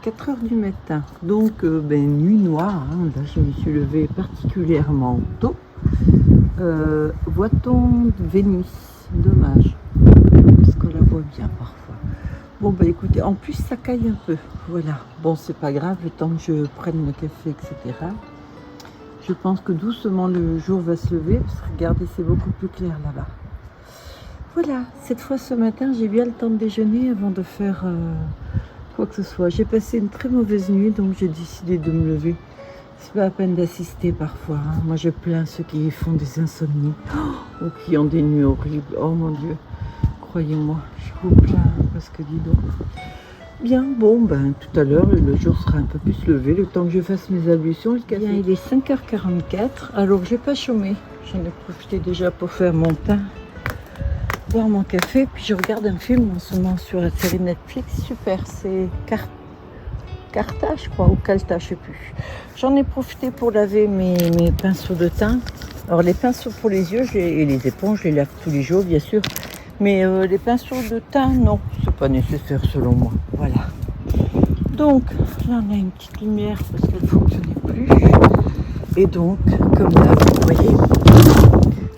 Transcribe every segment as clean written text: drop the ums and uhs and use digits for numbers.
4 heures du matin. Donc, nuit noire. Hein. Là, je me suis levée particulièrement tôt. Voit-on Vénus? Dommage. Parce qu'on la voit bien parfois. Bon, écoutez, en plus, ça caille un peu. Voilà. Bon, c'est pas grave, le temps que je prenne le café, etc. Je pense que doucement, le jour va se lever. Parce que regardez, c'est beaucoup plus clair là-bas. Voilà. Cette fois, ce matin, j'ai bien le temps de déjeuner avant de faire quoi que ce soit. J'ai passé une très mauvaise nuit, donc j'ai décidé de me lever. C'est pas la peine d'assister parfois. Hein. Moi, je plains ceux qui font des insomnies ou qui ont des nuits horribles. Oh mon Dieu, croyez-moi, je vous plains parce que dis donc. Bien, bon, tout à l'heure, le jour sera un peu plus levé, le temps que je fasse mes ablutions. Le café. Bien, il est 5h44, alors je n'ai pas chômé. J'en ai profité déjà pour faire mon pain, boire mon café, puis je regarde un film en ce moment sur la série Netflix. Super, c'est Carta, je crois, ou Calta, je sais plus. J'en ai profité pour laver mes pinceaux de teint. Alors les pinceaux pour les yeux et les éponges, je les lave tous les jours, bien sûr. Mais les pinceaux de teint, non, c'est pas nécessaire selon moi. Voilà. Donc, là on a une petite lumière parce qu'elle ne fonctionnait plus. Et donc, comme là, vous voyez,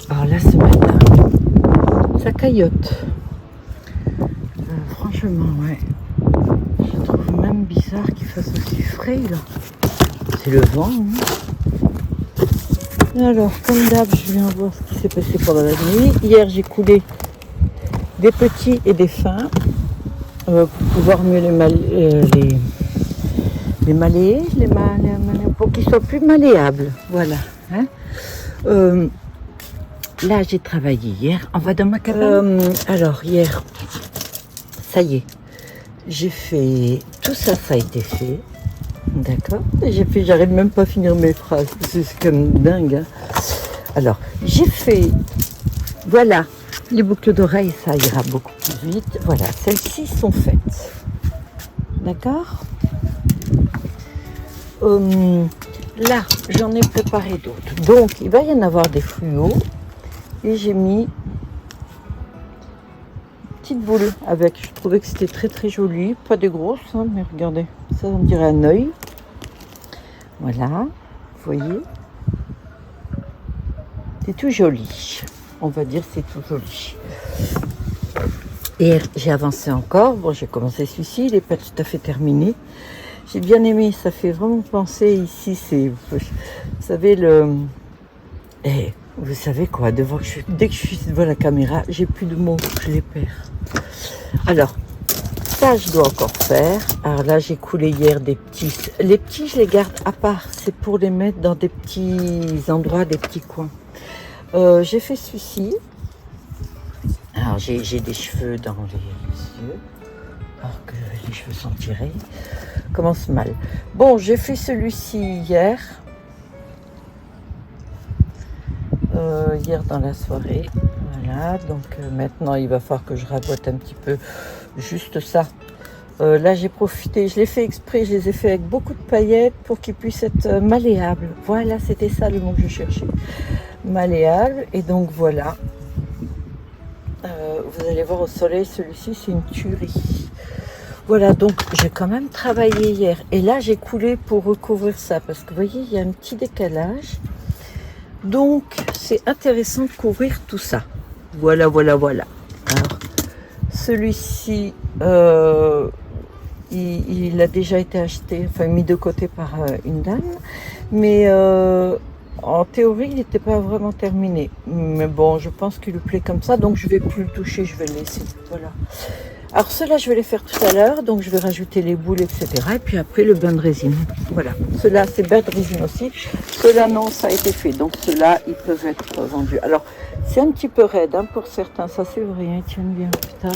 alors là ce matin, ça caillote. Franchement, ouais. Je trouve même bizarre qu'il fasse aussi frais là. C'est le vent. Hein. Alors, comme d'hab, je viens voir ce qui s'est passé pendant la nuit. Hier, j'ai coulé des petits et des fins pour pouvoir mieux les malayer, pour qu'ils soient plus malléables. Voilà. Hein. Là, j'ai travaillé hier. On va dans ma cabane. Alors, hier, ça y est. J'ai fait tout ça, ça a été fait, d'accord. J'arrive même pas à finir mes phrases, c'est comme dingue. Hein. Alors, j'ai fait, voilà, les boucles d'oreilles, ça ira beaucoup plus vite. Voilà, celles-ci sont faites, d'accord. Là, j'en ai préparé d'autres. Donc, il va y en avoir des fluos et j'ai mis boule avec, je trouvais que c'était très très joli, pas des grosses hein, mais regardez, ça on dirait un œil, voilà, vous voyez, c'est tout joli, on va dire c'est tout joli. Et j'ai avancé encore, bon j'ai commencé celui-ci, il n'est pas tout à fait terminé, j'ai bien aimé, ça fait vraiment penser ici, c'est, vous savez vous savez quoi, dès que je suis devant la caméra, j'ai plus de mots, je les perds. Alors, ça je dois encore faire. Alors là, j'ai coulé hier des petits. Les petits, je les garde à part. C'est pour les mettre dans des petits endroits, des petits coins. J'ai fait celui-ci. Alors, j'ai des cheveux dans les yeux. Alors que les cheveux sont tirés. Commence mal. Bon, j'ai fait celui-ci hier. Hier dans la soirée. Voilà, donc maintenant il va falloir que je rabote un petit peu juste ça. Là j'ai profité, je l'ai fait exprès, je les ai fait avec beaucoup de paillettes pour qu'ils puissent être malléables. Voilà, c'était ça le mot que je cherchais. Malléables, et donc voilà. Vous allez voir au soleil, celui-ci c'est une tuerie. Voilà, donc j'ai quand même travaillé hier. Et là j'ai coulé pour recouvrir ça, parce que vous voyez, il y a un petit décalage. Donc, c'est intéressant de couvrir tout ça. Voilà. Alors, celui-ci, il a déjà été acheté, enfin mis de côté par une dame. Mais en théorie, il n'était pas vraiment terminé. Mais bon, je pense qu'il lui plaît comme ça, donc je ne vais plus le toucher, je vais le laisser. Voilà. Alors ceux-là, je vais les faire tout à l'heure, donc je vais rajouter les boules, etc. Et puis après, le bain de résine. Voilà. Ceux-là, c'est bain de résine aussi. Ceux-là, non, ça a été fait. Donc ceux-là, ils peuvent être vendus. Alors, c'est un petit peu raide hein, pour certains. Ça, c'est vrai, ils tiennent bien. Putain.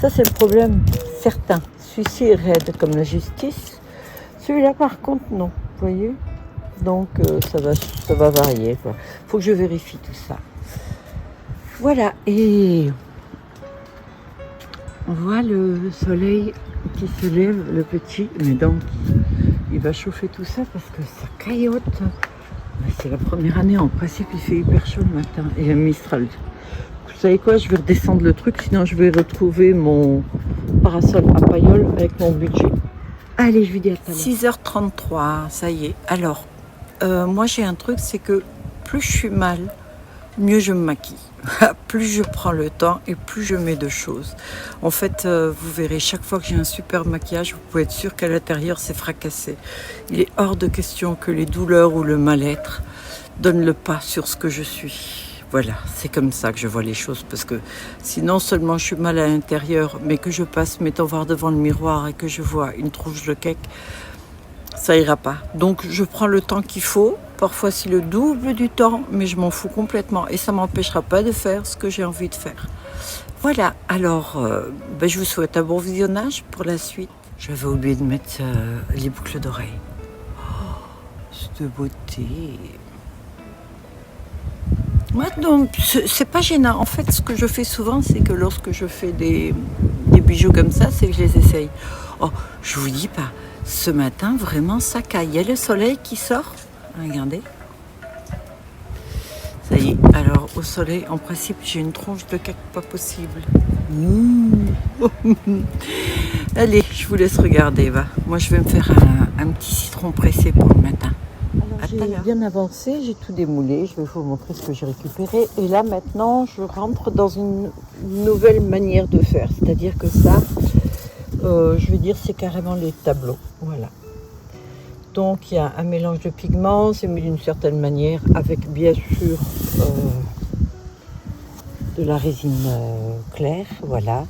Ça, c'est le problème. Certains. Celui-ci est raide, comme la justice. Celui-là, par contre, non. Vous voyez? Donc, ça va varier. Il faut que je vérifie tout ça. Voilà. Et on voit le soleil qui se lève, le petit, mais donc il va chauffer tout ça parce que ça caillote. C'est la première année, en principe il fait hyper chaud le matin et un Mistral. Vous savez quoi, je vais redescendre le truc, sinon je vais retrouver mon parasol à pailleul avec mon budget. Allez, je lui dis à tout à l'heure. 6h33, ça y est. Alors, moi j'ai un truc, c'est que plus je suis mal, mieux je me maquille. Plus je prends le temps et plus je mets de choses. En fait, vous verrez, chaque fois que j'ai un super maquillage, vous pouvez être sûr qu'à l'intérieur, c'est fracassé. Il est hors de question que les douleurs ou le mal-être donnent le pas sur ce que je suis. Voilà, c'est comme ça que je vois les choses, parce que si non seulement je suis mal à l'intérieur, mais que je passe mes temps voir devant le miroir et que je vois une tronche de cake, ça ira pas. Donc je prends le temps qu'il faut, parfois c'est le double du temps, mais je m'en fous complètement et ça m'empêchera pas de faire ce que j'ai envie de faire. Voilà, alors je vous souhaite un bon visionnage pour la suite. J'avais oublié de mettre les boucles d'oreilles. Oh, cette beauté. Maintenant, c'est pas gênant. En fait, ce que je fais souvent, c'est que lorsque je fais des bijoux comme ça, c'est que je les essaye. Oh, je vous dis pas, ce matin, vraiment, ça caille. Il y a le soleil qui sort. Regardez. Ça y est. Alors, au soleil, en principe, j'ai une tronche de cake pas possible. Allez, je vous laisse regarder, va. Moi, je vais me faire un petit citron pressé pour le matin. Alors, j'ai bien avancé, j'ai tout démoulé, je vais vous montrer ce que j'ai récupéré. Et là, maintenant, je rentre dans une nouvelle manière de faire. C'est-à-dire que ça, je veux dire, c'est carrément les tableaux. Voilà. Donc, il y a un mélange de pigments, c'est mis d'une certaine manière, avec bien sûr de la résine claire. Voilà.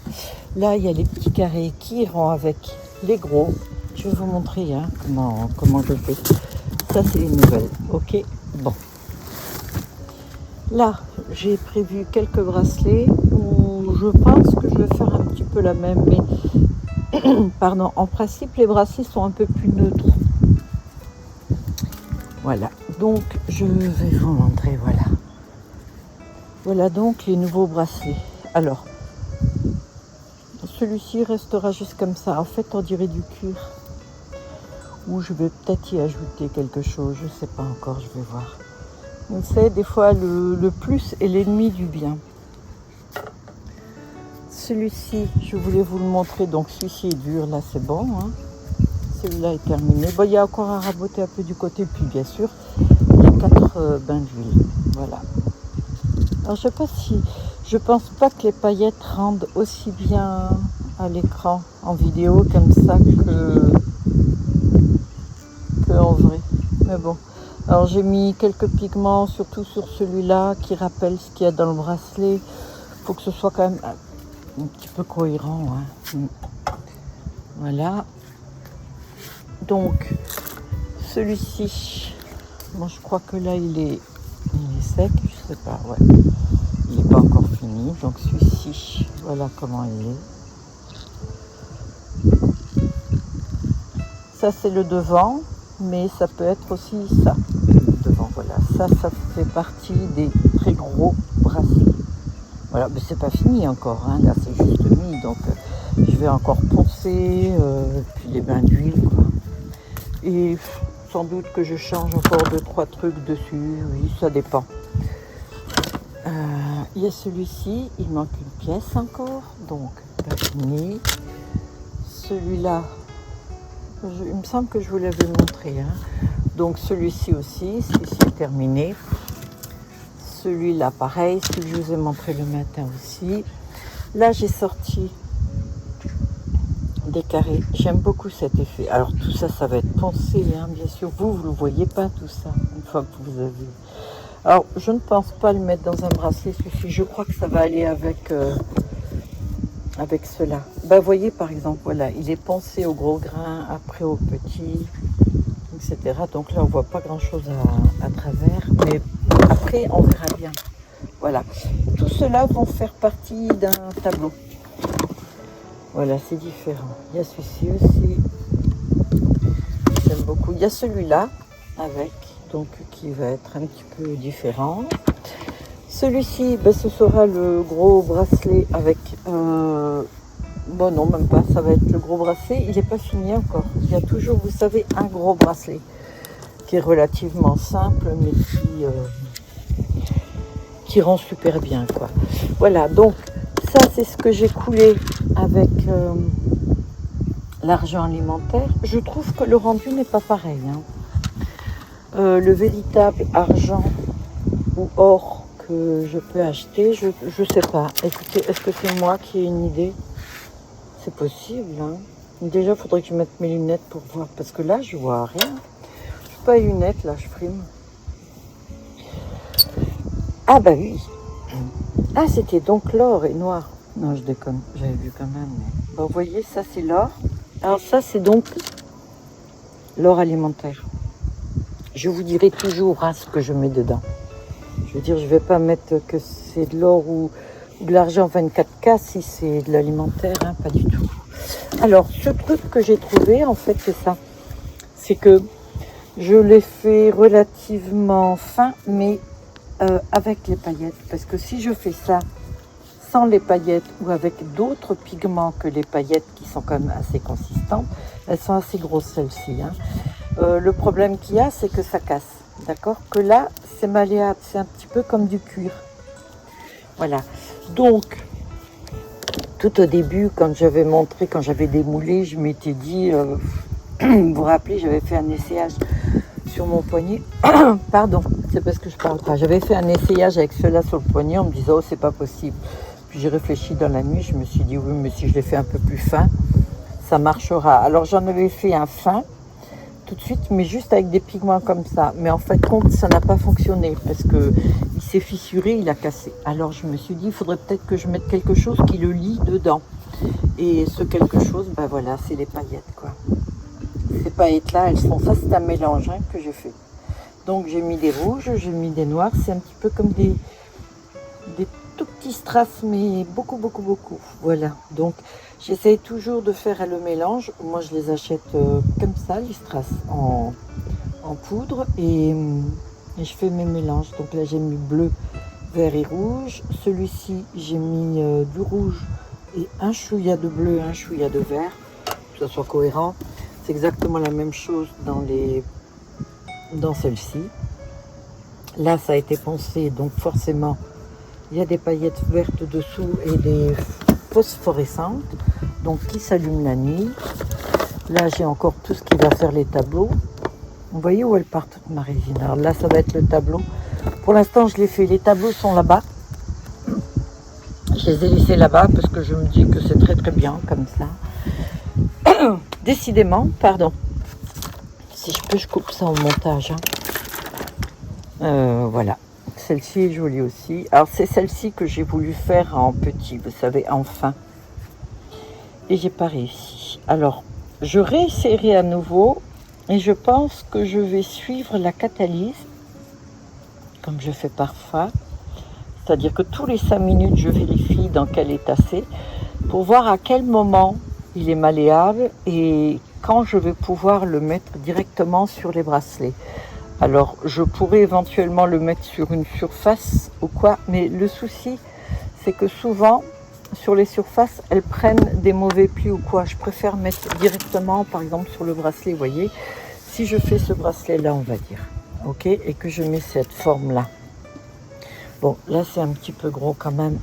Là, il y a les petits carrés qui iront avec les gros. Je vais vous montrer comment je fais. Ça, c'est les nouvelles. Ok, bon. Là, j'ai prévu quelques bracelets où je pense que je vais faire un petit peu la même. Mais, pardon, en principe, les bracelets sont un peu plus neutres. Voilà, donc je vais vous montrer, voilà. Voilà donc les nouveaux bracelets. Alors, celui-ci restera juste comme ça. En fait, on dirait du cuir. Ou je vais peut-être y ajouter quelque chose, je ne sais pas encore, je vais voir. Vous savez, des fois, le plus est l'ennemi du bien. Celui-ci, je voulais vous le montrer, donc celui-ci est dur, là c'est bon. Hein. Celui-là est terminé. Bon, il y a encore à raboter un peu du côté, puis bien sûr, les 4 bains d'huile. Voilà. Alors, je pense pas que les paillettes rendent aussi bien à l'écran, en vidéo, comme ça que en vrai. Mais bon. Alors, j'ai mis quelques pigments, surtout sur celui-là, qui rappelle ce qu'il y a dans le bracelet. Il faut que ce soit quand même un petit peu cohérent. Hein. Voilà. Donc, celui-ci, bon, je crois que là, il est sec, je sais pas, ouais. Il n'est pas encore fini. Donc, celui-ci, voilà comment il est. Ça, c'est le devant, mais ça peut être aussi ça, le devant, voilà. Ça fait partie des très gros bracelets. Voilà, mais c'est pas fini encore, hein. Là, c'est juste mis, donc je vais encore poncer, puis les bains d'huile, quoi. Et sans doute que je change encore 2-3 trucs dessus, oui, ça dépend. Il y a celui-ci, il manque une pièce encore, donc pas fini. Celui-là, il me semble que je vous l'avais montré. Hein. Donc celui-ci aussi, celui-ci est terminé. Celui-là pareil, celui que je vous ai montré le matin aussi. Là j'ai sorti des carrés. J'aime beaucoup cet effet. Alors tout ça, ça va être poncé, hein, bien sûr. Vous ne le voyez pas tout ça, une fois que vous avez. Alors je ne pense pas le mettre dans un bracelet, celui-ci. Je crois que ça va aller avec cela. Vous voyez par exemple, voilà, il est poncé au gros grain, après au petit, etc. Donc là on voit pas grand chose à travers, mais après on verra bien. Voilà, tout cela vont faire partie d'un tableau. Voilà, c'est différent. Il y a celui-ci aussi, j'aime beaucoup. Il y a celui-là avec, donc qui va être un petit peu différent. Celui-ci, ce sera le gros bracelet avec... bon non, même pas, ça va être le gros bracelet. Il n'est pas fini encore. Il y a toujours, vous savez, un gros bracelet qui est relativement simple, mais qui rend super bien, quoi. Voilà, donc ça, c'est ce que j'ai coulé avec l'argent alimentaire, je trouve que le rendu n'est pas pareil. Hein. Le véritable argent ou or que je peux acheter, je sais pas. Écoutez, est-ce que c'est moi qui ai une idée? C'est possible. Hein. Déjà, il faudrait que je mette mes lunettes pour voir, parce que là, je vois rien. Je n'ai pas les lunettes, là, je frime. Ah bah oui. Ah, c'était donc l'or et noir. Non, je déconne, j'avais vu quand même. Mais... Bon, vous voyez, ça c'est l'or. Alors ça, c'est donc l'or alimentaire. Je vous dirai toujours hein, ce que je mets dedans. Je veux dire, je ne vais pas mettre que c'est de l'or ou de l'argent 24K si c'est de l'alimentaire, hein, pas du tout. Alors, ce truc que j'ai trouvé, en fait, c'est ça. C'est que je l'ai fait relativement fin, mais avec les paillettes. Parce que si je fais ça sans les paillettes ou avec d'autres pigments que les paillettes qui sont quand même assez consistantes, elles sont assez grosses celles-ci. Hein. Le problème qu'il y a, c'est que ça casse. D'accord? Que là, c'est malléable. C'est un petit peu comme du cuir. Voilà. Donc, tout au début, quand j'avais montré, quand j'avais démoulé, je m'étais dit, vous vous rappelez, j'avais fait un essayage sur mon poignet. Pardon, c'est parce que je parle pas. J'avais fait un essayage avec cela sur le poignet en me disant, oh, c'est pas possible. Puis j'ai réfléchi dans la nuit, je me suis dit, oui, mais si je l'ai fait un peu plus fin, ça marchera. Alors j'en avais fait un fin, tout de suite, mais juste avec des pigments comme ça. Mais en fait, compte, ça n'a pas fonctionné parce que il s'est fissuré, il a cassé. Alors je me suis dit, il faudrait peut-être que je mette quelque chose qui le lie dedans. Et ce quelque chose, ben voilà, c'est les paillettes, quoi. Ces paillettes-là, elles sont, ça c'est un mélange hein, que j'ai fait. Donc j'ai mis des rouges, j'ai mis des noirs, c'est un petit peu comme des tout petits strass, mais beaucoup. Voilà, donc j'essaye toujours de faire le mélange. Moi je les achète comme ça, les strass, en poudre, et je fais mes mélanges. Donc là j'ai mis bleu, vert et rouge. Celui-ci j'ai mis du rouge et un chouïa de bleu, un chouïa de vert, que ça soit cohérent. C'est exactement la même chose dans celle-ci. Là, ça a été poncé, donc forcément, il y a des paillettes vertes dessous et des phosphorescentes, donc qui s'allument la nuit. Là, j'ai encore tout ce qui va faire les tableaux. Vous voyez où elle part toute ma résine. Alors là, ça va être le tableau. Pour l'instant, je l'ai fait. Les tableaux sont là-bas. Je les ai laissés là-bas parce que je me dis que c'est très bien comme ça. Décidément, pardon. Si je peux, je coupe ça au montage. Hein. Voilà. Celle-ci est jolie aussi. Alors, c'est celle-ci que j'ai voulu faire en petit, vous savez, en fin. Et j'ai pas réussi. Alors, je réessayerai à nouveau. Et je pense que je vais suivre la catalyse, comme je fais parfois. C'est-à-dire que tous les 5 minutes, je vérifie dans quel état c'est, pour voir à quel moment il est malléable et quand je vais pouvoir le mettre directement sur les bracelets. Alors, je pourrais éventuellement le mettre sur une surface ou quoi, mais le souci, c'est que souvent, sur les surfaces, elles prennent des mauvais plis ou quoi. Je préfère mettre directement, par exemple, sur le bracelet, vous voyez. Si je fais ce bracelet-là, on va dire, ok, et que je mets cette forme-là. Bon, là, c'est un petit peu gros quand même.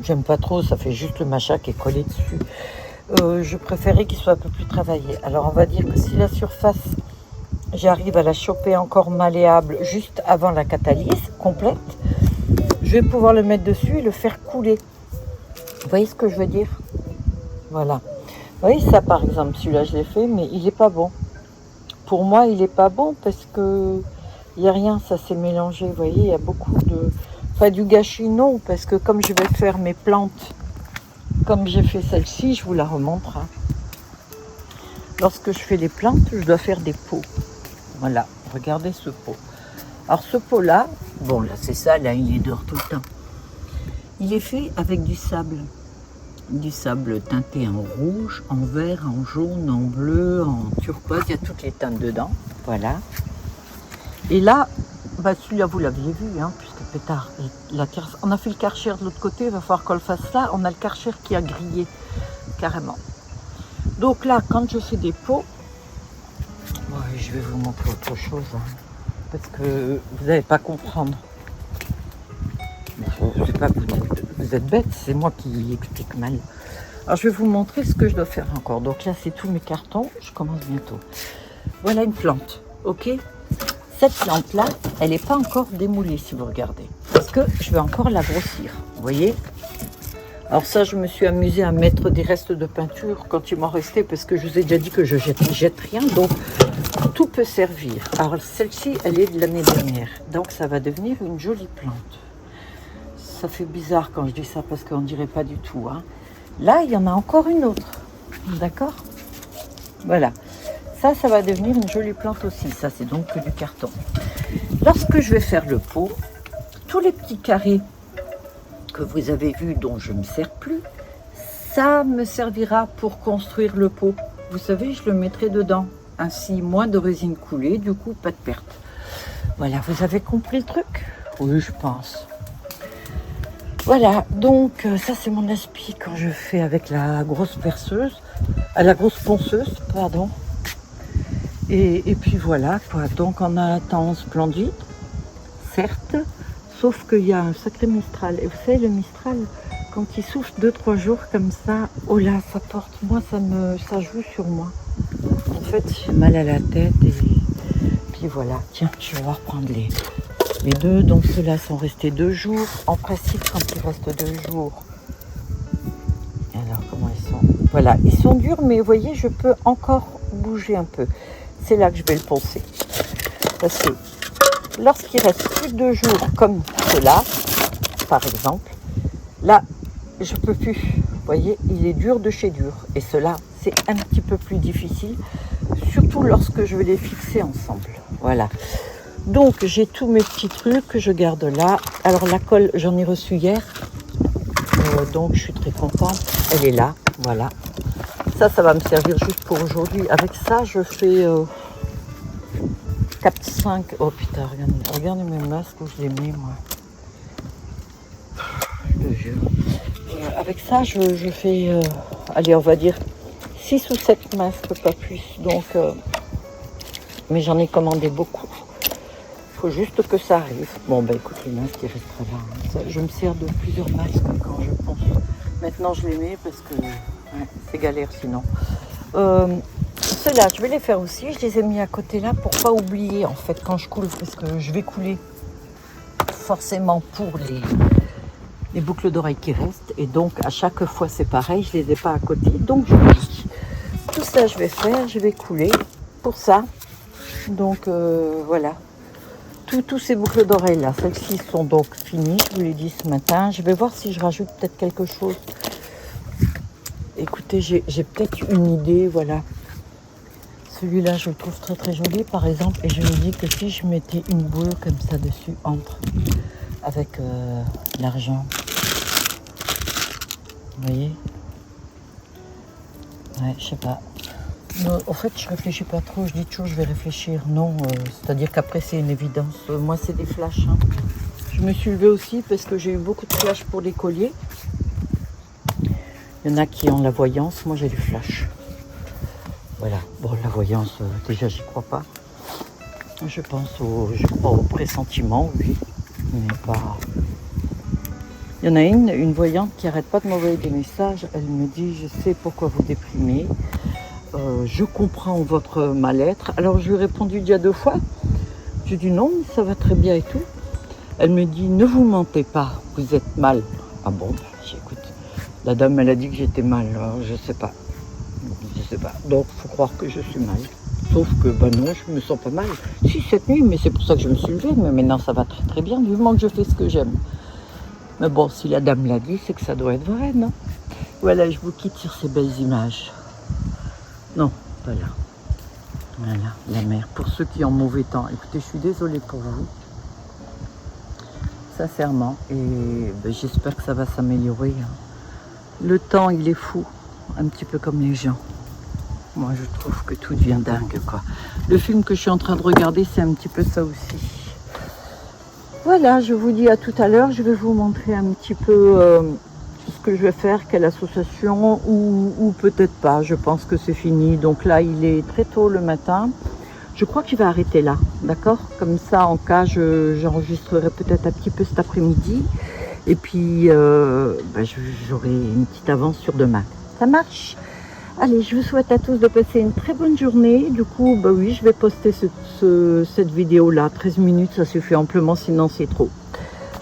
J'aime pas trop, ça fait juste le machin qui est collé dessus. Je préférais qu'il soit un peu plus travaillé. Alors, on va dire que si la surface, j'arrive à la choper encore malléable juste avant la catalyse complète, je vais pouvoir le mettre dessus et le faire couler. Vous voyez ce que je veux dire? Voilà. Vous voyez ça, par exemple, celui-là, je l'ai fait, mais il n'est pas bon. Pour moi, il n'est pas bon parce que il n'y a rien, ça s'est mélangé. Vous voyez, il y a beaucoup de... Pas du gâchis, non, parce que comme je vais faire mes plantes, comme j'ai fait celle-ci, je vous la remontre. Hein. Lorsque je fais les plantes, je dois faire des pots. Voilà, regardez ce pot. Alors ce pot-là, bon là c'est ça, là il est dehors tout le temps. Il est fait avec du sable teinté en rouge, en vert, en jaune, en bleu, en turquoise, il y a toutes les teintes dedans, voilà. Et là, bah celui-là vous l'aviez vu, hein, puisque pétard, on a fait le karcher de l'autre côté, il va falloir qu'on le fasse là, on a le karcher qui a grillé, carrément. Donc là, quand je fais des pots, ouais, je vais vous montrer autre chose, hein, parce que vous n'allez pas comprendre. Je sais pas, vous êtes bête, c'est moi qui explique mal. Alors je vais vous montrer ce que je dois faire encore. Donc là c'est tous mes cartons, je commence bientôt. Voilà une plante, ok. Cette plante là, elle n'est pas encore démoulée si vous regardez. Parce que je vais encore la grossir, vous voyez. Alors ça je me suis amusée à mettre des restes de peinture quand il m'en restait. Parce que je vous ai déjà dit que je jette rien, donc tout peut servir. Alors celle-ci elle est de l'année dernière. Donc ça va devenir une jolie plante. Ça fait bizarre quand je dis ça parce qu'on ne dirait pas du tout, hein. Là, il y en a encore une autre. D'accord? Voilà. Ça va devenir une jolie plante aussi. Ça, c'est donc que du carton. Lorsque je vais faire le pot, tous les petits carrés que vous avez vus dont je ne me sers plus, ça me servira pour construire le pot. Vous savez, je le mettrai dedans. Ainsi, moins de résine coulée, du coup, pas de perte. Voilà, vous avez compris le truc? Oui, je pense. Voilà, donc ça c'est mon aspi quand je fais avec la grosse perceuse, la grosse ponceuse, pardon. Et puis voilà, quoi. Donc on a un temps splendide, certes, sauf qu'il y a un sacré Mistral. Et vous savez, le Mistral, quand il souffle 2-3 jours comme ça, oh là, ça porte, moi ça joue sur moi. En fait, j'ai mal à la tête et puis voilà. Tiens, je vais reprendre les deux, donc ceux-là sont restés 2 jours. En principe, quand il reste 2 jours, alors comment ils sont? Voilà, ils sont durs, mais vous voyez, je peux encore bouger un peu. C'est là que je vais le poncer. Parce que lorsqu'il reste plus de 2 jours, comme cela, par exemple, là, je peux plus. Vous voyez, il est dur de chez dur. Et cela, c'est un petit peu plus difficile, surtout lorsque je vais les fixer ensemble. Voilà. Donc j'ai tous mes petits trucs que je garde là. Alors la colle, j'en ai reçu hier. Donc je suis très contente. Elle est là, voilà. Ça va me servir juste pour aujourd'hui. Avec ça, je fais 4-5. Oh putain, regardez mes masques où je les mets, moi. Je te jure. Avec ça, je fais, allez, on va dire 6 ou 7 masques, pas plus. Donc, mais j'en ai commandé beaucoup. Il faut juste que ça arrive. Bon, ben écoute, le masque, il restera là. Hein. Ça, je me sers de plusieurs masques quand je pense. Maintenant, je les mets parce que ouais, c'est galère sinon. Ceux-là, je vais les faire aussi. Je les ai mis à côté là pour pas oublier en fait quand je coule. Parce que je vais couler forcément pour les boucles d'oreilles qui restent. Et donc, à chaque fois, c'est pareil. Je les ai pas à côté. Donc, je oublie. Tout ça, je vais faire. Je vais couler pour ça. Donc, voilà. Tous ces boucles d'oreilles là, celles-ci sont donc finies, je vous l'ai dit ce matin. Je vais voir si je rajoute peut-être quelque chose. Écoutez, j'ai peut-être une idée, voilà. Celui-là, je le trouve très très joli par exemple. Et je me dis que si je mettais une boule comme ça dessus, entre, avec l'argent. Vous voyez? Ouais, je sais pas. Non, en fait, je réfléchis pas trop. Je dis toujours, je vais réfléchir. Non, c'est-à-dire qu'après, c'est une évidence. Moi, c'est des flashs. Hein. Je me suis levée aussi parce que j'ai eu beaucoup de flashs pour les colliers. Il y en a qui ont la voyance. Moi, j'ai du flash. Voilà. Bon, la voyance, déjà, j'y crois pas. Je crois au pressentiment, oui. Mais pas... Il y en a une voyante qui arrête pas de m'envoyer des messages. Elle me dit, je sais pourquoi vous déprimez. Je comprends votre mal-être. Alors je lui ai répondu déjà 2 fois. Je lui ai dit non, ça va très bien et tout. Elle me dit ne vous mentez pas, vous êtes mal. Ah bon, j'écoute. La dame elle a dit que j'étais mal, alors je sais pas. Donc il faut croire que je suis mal. Sauf que non, je me sens pas mal. Si cette nuit, mais c'est pour ça que je me suis levée. Mais maintenant ça va très très bien, du moment que je fais ce que j'aime. Mais bon, si la dame l'a dit, c'est que ça doit être vrai, non? Voilà, je vous quitte sur ces belles images. Non, pas là. Voilà, la mer. Pour ceux qui ont mauvais temps, écoutez, je suis désolée pour vous. Sincèrement. Et j'espère que ça va s'améliorer. Hein. Le temps, il est fou. Un petit peu comme les gens. Moi, je trouve que tout devient dingue, quoi. Le film que je suis en train de regarder, c'est un petit peu ça aussi. Voilà, je vous dis à tout à l'heure. Je vais vous montrer un petit peu... ce que je vais faire, quelle association ou peut-être pas, je pense que c'est fini. Donc là il est très tôt le matin, je crois qu'il va arrêter là, d'accord, comme ça en cas j'enregistrerai peut-être un petit peu cet après-midi et puis j'aurai une petite avance sur demain. Ça marche? Allez, je vous souhaite à tous de passer une très bonne journée. Du coup, bah oui, je vais poster cette vidéo-là. 13 minutes, ça suffit amplement, sinon c'est trop.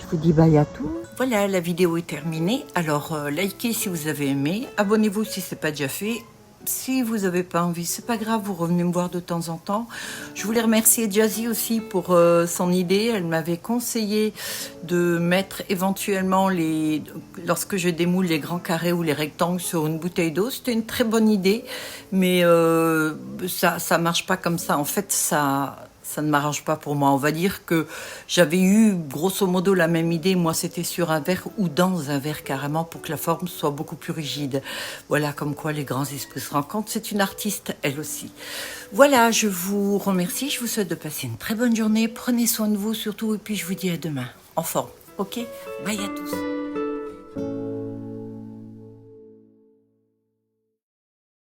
Je vous dis bye à tous. Voilà, la vidéo est terminée. Alors, likez si vous avez aimé. Abonnez-vous si ce n'est pas déjà fait. Si vous n'avez pas envie, c'est pas grave, vous revenez me voir de temps en temps. Je voulais remercier Jazzy aussi pour son idée. Elle m'avait conseillé de mettre éventuellement lorsque je démoule les grands carrés ou les rectangles sur une bouteille d'eau. C'était une très bonne idée, mais ça marche pas comme ça. En fait, ça ne m'arrange pas pour moi. On va dire que j'avais eu grosso modo la même idée. Moi, c'était sur un verre ou dans un verre carrément pour que la forme soit beaucoup plus rigide. Voilà, comme quoi les grands esprits se rencontrent. C'est une artiste, elle aussi. Voilà, je vous remercie. Je vous souhaite de passer une très bonne journée. Prenez soin de vous surtout et puis je vous dis à demain en forme. Ok? Bye à tous.